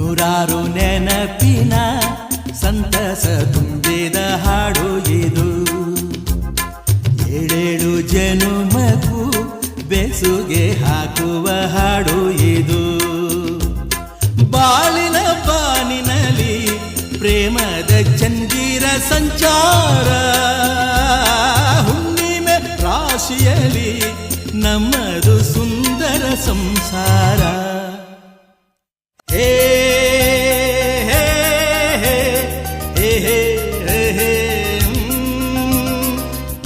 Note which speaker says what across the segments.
Speaker 1: ನೂರಾರು ನೆನಪಿನ ಸಂತಸ ತುಂಬಿದ ಹಾಡು ಇದು. ಏಳೇಳು ಜನುಮಕ್ಕೂ ಬೆಸುಗೆ ಹಾಕುವ ಹಾಡು ಇದು. ಬಾಳಿನ ಬಾನಿನಲ್ಲಿ ಪ್ರೇಮದ ಚಂದಿರ ಸಂಚಾರ, ಹುಣ್ಣಿಮೆ ರಾಶಿಯಲ್ಲಿ ನಮ್ಮದು ಸುಂದರ ಸಂಸಾರ. ಹೇ ಹೇ ಹೇ ಹೇ ಹೇ ಹೇ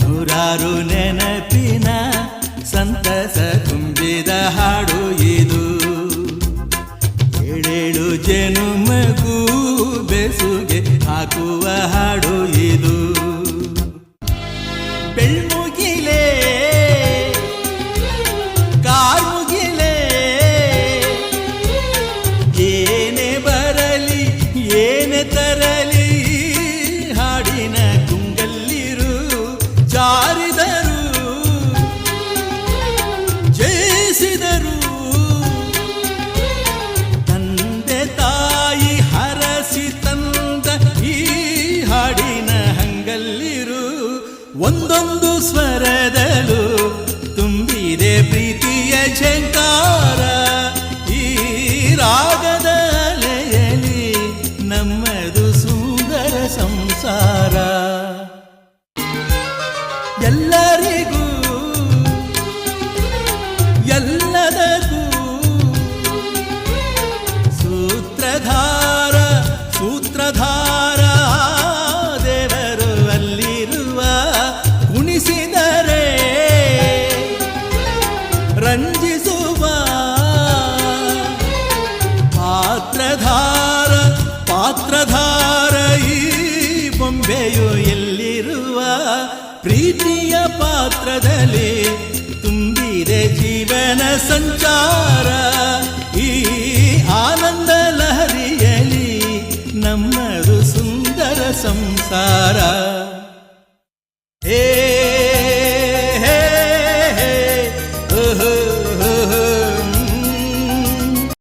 Speaker 1: ನೂರಾರು ನೆನಪಿನ ಸಂತಸ ತುಂಬಿದ ಹಾಡು ಇದು. ಏಳೇಳು ಜನುಮಗೂ ಬೆಸುಗೆ ಹಾಕುವ ಹಾಡು ಇದು. ಬೆಳ್ಮುಗಿಲೇ ಕಾರ್ಮುಗಿಲೇ ಏನೇ ಬರಲಿ ಏನೇ ತರಲಿ, ಹಾಡಿನ ಗುಂಗಲ್ಲಿರು ಜಾರಿದರು ಜಯಿಸಿದರು. ತಂದೆ ತಾಯಿ ಹರಸಿ ತಂದ ಈ ಹಾಡಿನ ಹಂಗಲ್ಲಿರು, ಒಂದೊಂದು ಸ್ವರದಲ್ಲೂ ತುಂಬಿದೆ ಪ್ರೀತಿಯ ಝಂಕಾರ. ಈ ರಾಗದ ಅಲೆಯಲ್ಲಿ ನಮ್ಮದು ಸುಂದರ ಸಂಸಾರ. ಎಲ್ಲರಿಗೂ ಎಲ್ಲದಕ್ಕೂ ಸೂತ್ರಧಾರ ಸೂತ್ರಧಾರ ದೇವರು ಅಲ್ಲಿರುವ, ಕುಣಿಸಿದರೆ ರಂಜಿಸುವ ಪಾತ್ರಧಾರ ಪಾತ್ರಧಾರ. ಈ ಬೊಂಬೆಯು ಎಲ್ಲಿರುವ ಪ್ರೀತಿಯ ಪಾತ್ರದಲ್ಲಿ ತುಂಬಿದೆ ಜೀವನ ಸಂಚಾರ. ಈ ಆನಂದ ಲಹರಿಯಲ್ಲಿ ನಮ್ಮದು ಸುಂದರ ಸಂಸಾರ.